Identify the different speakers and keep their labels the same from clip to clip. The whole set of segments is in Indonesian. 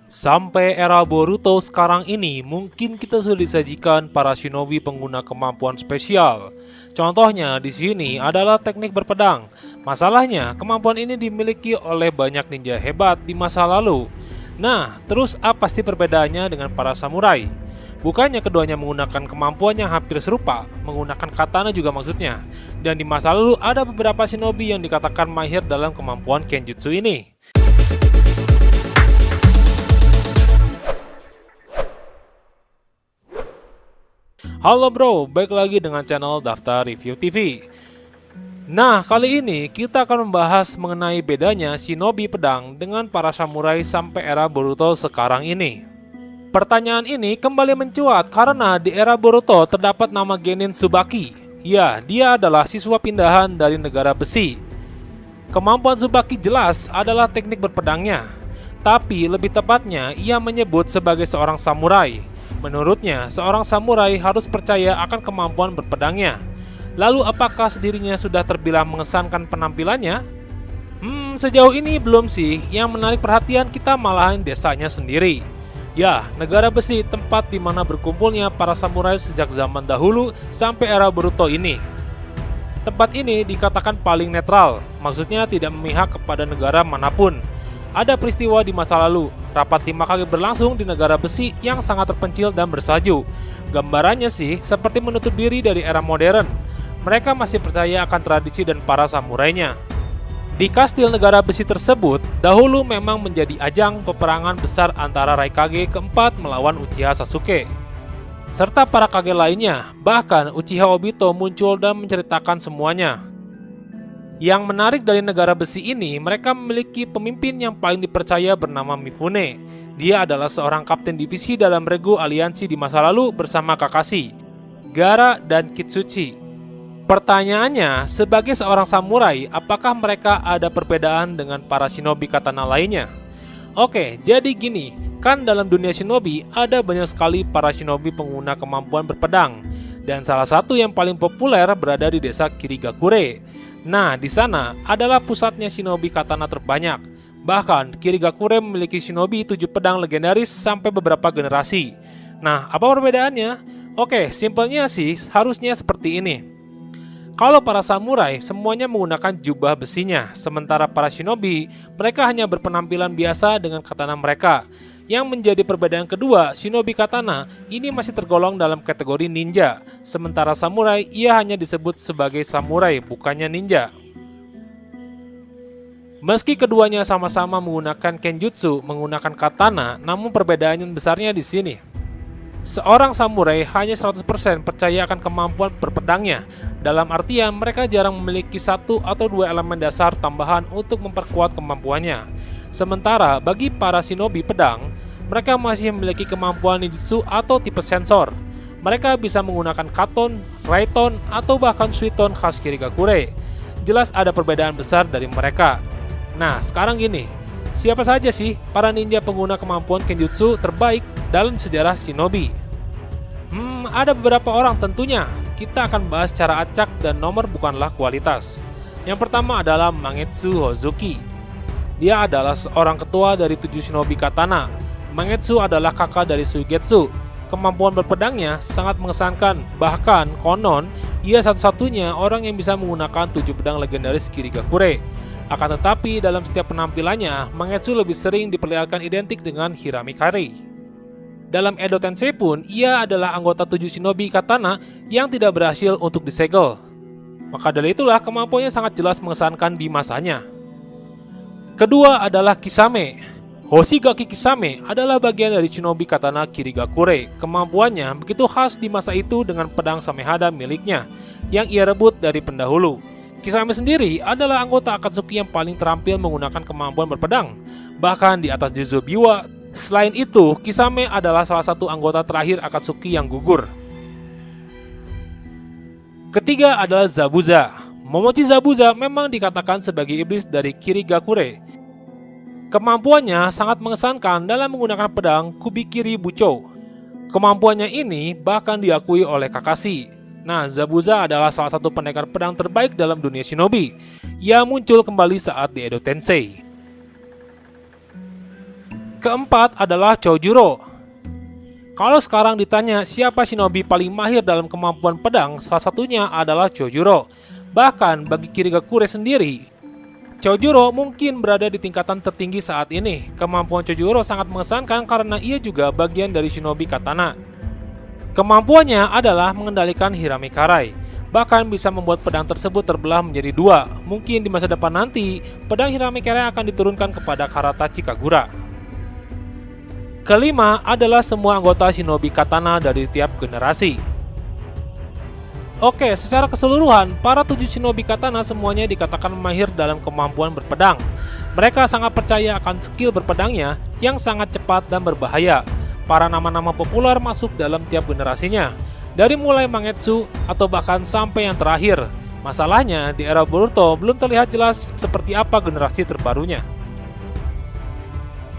Speaker 1: Sampai era Boruto sekarang ini, mungkin kita sudah disajikan para shinobi pengguna kemampuan spesial. Contohnya di sini adalah teknik berpedang. Masalahnya, kemampuan ini dimiliki oleh banyak ninja hebat di masa lalu. Nah, terus apa sih perbedaannya dengan para samurai? Bukannya keduanya menggunakan kemampuan yang hampir serupa, menggunakan katana juga maksudnya. Dan di masa lalu ada beberapa shinobi yang dikatakan mahir dalam kemampuan kenjutsu ini. Halo bro, balik lagi dengan channel Daftar Review TV. Nah, kali ini kita akan membahas mengenai bedanya shinobi pedang dengan para samurai sampai era Boruto sekarang ini. Pertanyaan ini kembali mencuat karena di era Boruto terdapat nama Genin Tsubaki. Ya, dia adalah siswa pindahan dari negara besi. Kemampuan Tsubaki jelas adalah teknik berpedangnya, tapi lebih tepatnya ia menyebut sebagai seorang samurai. Menurutnya, seorang samurai harus percaya akan kemampuan berpedangnya. Lalu apakah dirinya sudah terbilang mengesankan penampilannya? Sejauh ini belum sih. Yang menarik perhatian kita malahan desanya sendiri. Ya, negara besi, tempat di mana berkumpulnya para samurai sejak zaman dahulu sampai era Boruto ini. Tempat ini dikatakan paling netral, maksudnya tidak memihak kepada negara manapun. Ada peristiwa di masa lalu, rapat 5 kali berlangsung di negara besi yang sangat terpencil dan bersalju. Gambarannya sih seperti menutup diri dari era modern. Mereka masih percaya akan tradisi dan para samurainya. Di kastil negara besi tersebut, dahulu memang menjadi ajang peperangan besar antara Raikage keempat melawan Uchiha Sasuke, serta para kage lainnya. Bahkan Uchiha Obito muncul dan menceritakan semuanya. Yang menarik dari negara besi ini, mereka memiliki pemimpin yang paling dipercaya bernama Mifune. Dia adalah seorang kapten divisi dalam regu aliansi di masa lalu bersama Kakashi, Gaara, dan Kitsuchi. Pertanyaannya, sebagai seorang samurai, apakah mereka ada perbedaan dengan para shinobi katana lainnya? Oke, jadi gini, kan dalam dunia shinobi ada banyak sekali para shinobi pengguna kemampuan berpedang. Dan salah satu yang paling populer berada di desa Kirigakure. Nah, di sana adalah pusatnya shinobi katana terbanyak. Bahkan, Kirigakure memiliki shinobi 7 pedang legendaris sampai beberapa generasi. Nah, apa perbedaannya? Oke, simpelnya sih harusnya seperti ini. Kalau para samurai, semuanya menggunakan jubah besinya. Sementara para shinobi, mereka hanya berpenampilan biasa dengan katana mereka. Yang menjadi perbedaan kedua, shinobi katana ini masih tergolong dalam kategori ninja. Sementara samurai, ia hanya disebut sebagai samurai, bukannya ninja. Meski keduanya sama-sama menggunakan kenjutsu, menggunakan katana, namun perbedaan yang besarnya di sini. Seorang samurai hanya 100% percaya akan kemampuan berpedangnya. Dalam artian, mereka jarang memiliki 1 atau 2 elemen dasar tambahan untuk memperkuat kemampuannya. Sementara bagi para shinobi pedang, mereka masih memiliki kemampuan ninjutsu atau tipe sensor. Mereka bisa menggunakan katon, raiton, atau bahkan suiton khas Kirigakure. Jelas ada perbedaan besar dari mereka. Nah, sekarang gini, siapa saja sih para ninja pengguna kemampuan kenjutsu terbaik dalam sejarah shinobi? Ada beberapa orang tentunya. Kita akan bahas secara acak dan nomor bukanlah kualitas. Yang pertama adalah Mangetsu Hozuki. Dia adalah seorang ketua dari 7 shinobi katana. Mangetsu adalah kakak dari Suigetsu. Kemampuan berpedangnya sangat mengesankan. Bahkan konon, ia satu-satunya orang yang bisa menggunakan 7 pedang legendaris Kirigakure. Akan tetapi dalam setiap penampilannya, Mangetsu lebih sering diperlihatkan identik dengan Hiramikari. Dalam Edo Tensei pun, ia adalah anggota 7 shinobi katana yang tidak berhasil untuk disegel. Maka dari itulah kemampuannya sangat jelas mengesankan di masanya. Kedua adalah Kisame. Hoshigaki Kisame adalah bagian dari shinobi katana Kirigakure. Kemampuannya begitu khas di masa itu dengan pedang Samehada miliknya yang ia rebut dari pendahulu. Kisame sendiri adalah anggota Akatsuki yang paling terampil menggunakan kemampuan berpedang, bahkan di atas Juzo Biwa. Selain itu, Kisame adalah salah satu anggota terakhir Akatsuki yang gugur. Ketiga adalah Zabuza. Momochi Zabuza memang dikatakan sebagai iblis dari Kirigakure. Kemampuannya sangat mengesankan dalam menggunakan pedang Kubikiri Bucho. Kemampuannya ini bahkan diakui oleh Kakashi. Nah, Zabuza adalah salah satu pendekar pedang terbaik dalam dunia shinobi. Ia muncul kembali saat di Edo Tensei. Keempat adalah Chojuro. Kalau sekarang ditanya siapa shinobi paling mahir dalam kemampuan pedang, salah satunya adalah Chojuro. Bahkan bagi Kirigakure sendiri, Chojuro mungkin berada di tingkatan tertinggi saat ini. Kemampuan Chojuro sangat mengesankan karena ia juga bagian dari shinobi katana. Kemampuannya adalah mengendalikan Hirame Karai, bahkan bisa membuat pedang tersebut terbelah menjadi dua. Mungkin di masa depan nanti, pedang Hirame Karai akan diturunkan kepada Karatachi Kagura. Kelima adalah semua anggota shinobi katana dari tiap generasi. Oke, secara keseluruhan, para 7 shinobi katana semuanya dikatakan mahir dalam kemampuan berpedang. Mereka sangat percaya akan skill berpedangnya yang sangat cepat dan berbahaya. Para nama-nama populer masuk dalam tiap generasinya, dari mulai Mangetsu atau bahkan sampai yang terakhir. Masalahnya, di era Boruto belum terlihat jelas seperti apa generasi terbarunya.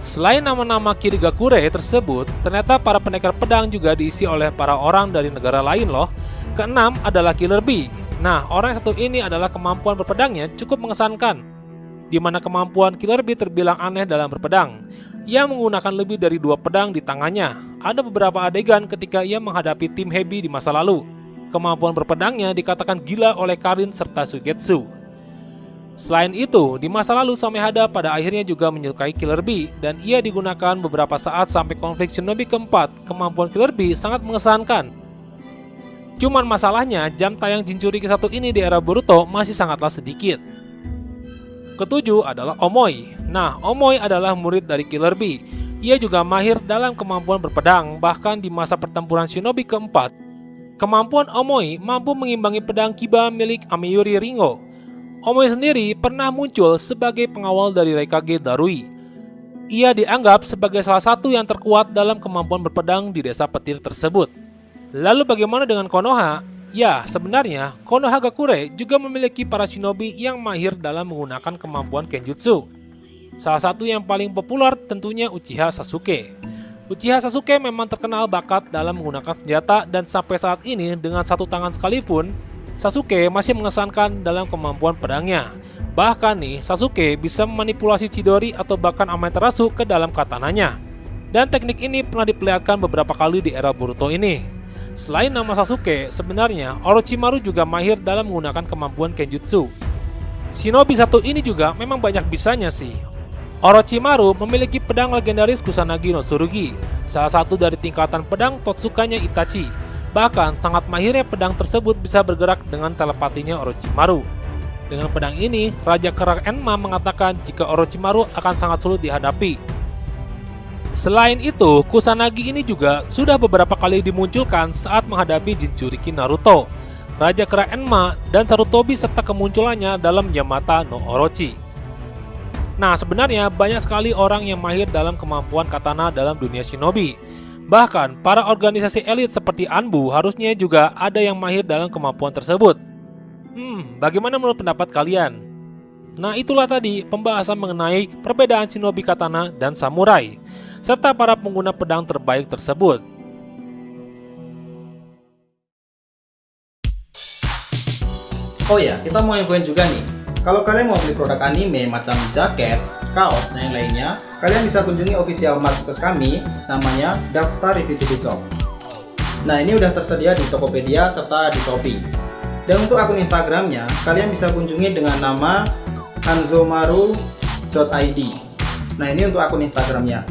Speaker 1: Selain nama-nama Kirigakure tersebut, ternyata para pendekar pedang juga diisi oleh para orang dari negara lain loh. Keenam adalah Killer Bee. Nah, orang yang satu ini adalah kemampuan berpedangnya cukup mengesankan, di mana kemampuan Killer Bee terbilang aneh dalam berpedang. Ia menggunakan lebih dari 2 pedang di tangannya. Ada beberapa adegan ketika ia menghadapi tim Hebi di masa lalu. Kemampuan berpedangnya dikatakan gila oleh Karin serta Suigetsu. Selain itu, di masa lalu Samehada pada akhirnya juga menyukai Killer Bee dan ia digunakan beberapa saat sampai konflik shinobi keempat. Kemampuan Killer Bee sangat mengesankan. Cuman masalahnya, jam tayang Jinchuriki 1 ini di era Boruto masih sangatlah sedikit. Ketujuh adalah Omoi. Nah, Omoi adalah murid dari Killer Bee. Ia juga mahir dalam kemampuan berpedang, bahkan di masa pertempuran shinobi keempat. Kemampuan Omoi mampu mengimbangi pedang Kiba milik Ameyuri Ringo. Omoi sendiri pernah muncul sebagai pengawal dari Raikage Darui. Ia dianggap sebagai salah satu yang terkuat dalam kemampuan berpedang di desa petir tersebut. Lalu bagaimana dengan Konoha? Ya, sebenarnya Konoha Gakure juga memiliki para shinobi yang mahir dalam menggunakan kemampuan Kenjutsu. Salah satu yang paling populer tentunya Uchiha Sasuke. Uchiha Sasuke memang terkenal bakat dalam menggunakan senjata dan sampai saat ini dengan satu tangan sekalipun, Sasuke masih mengesankan dalam kemampuan pedangnya. Bahkan nih, Sasuke bisa memanipulasi Chidori atau bahkan Amaterasu ke dalam katananya. Dan teknik ini pernah diperlihatkan beberapa kali di era Boruto ini. Selain nama Sasuke, sebenarnya Orochimaru juga mahir dalam menggunakan kemampuan Kenjutsu. Shinobi 1 ini juga memang banyak bisanya sih. Orochimaru memiliki pedang legendaris Kusanagi no Tsurugi, salah satu dari tingkatan pedang Totsukanya Itachi. Bahkan sangat mahirnya pedang tersebut bisa bergerak dengan telepatinya Orochimaru. Dengan pedang ini, Raja Kerak Enma mengatakan jika Orochimaru akan sangat sulit dihadapi. Selain itu, Kusanagi ini juga sudah beberapa kali dimunculkan saat menghadapi Jinchuriki Naruto, Raja Kera Enma, dan Sarutobi serta kemunculannya dalam Yamata no Orochi. Nah, sebenarnya banyak sekali orang yang mahir dalam kemampuan katana dalam dunia shinobi. Bahkan, para organisasi elit seperti Anbu harusnya juga ada yang mahir dalam kemampuan tersebut. Bagaimana menurut pendapat kalian? Nah, itulah tadi pembahasan mengenai perbedaan shinobi katana dan samurai, serta para pengguna pedang terbaik tersebut.
Speaker 2: Oh ya, kita mau infoin juga nih. Kalau kalian mau beli produk anime macam jaket, kaos, dan yang lainnya, kalian bisa kunjungi official marketplace kami, namanya Daftar Review TV Shop. Nah, ini udah tersedia di Tokopedia serta di Shopee. Dan untuk akun Instagramnya, kalian bisa kunjungi dengan nama hanzomaru.id. Nah, ini untuk akun Instagramnya.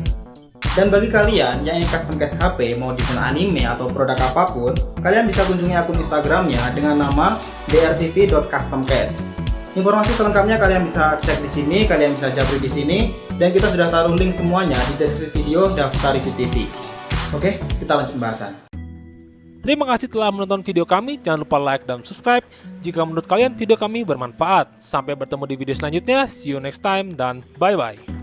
Speaker 2: Dan bagi kalian yang ingin custom case HP, mau desain anime atau produk apapun, kalian bisa kunjungi akun Instagramnya dengan nama drtv.customcase. Informasi selengkapnya kalian bisa cek di sini, kalian bisa japri di sini, dan kita sudah taruh link semuanya di deskripsi video Daftar Review TV. Oke, kita lanjut pembahasan.
Speaker 1: Terima kasih telah menonton video kami, jangan lupa like dan subscribe jika menurut kalian video kami bermanfaat. Sampai bertemu di video selanjutnya, see you next time dan bye-bye.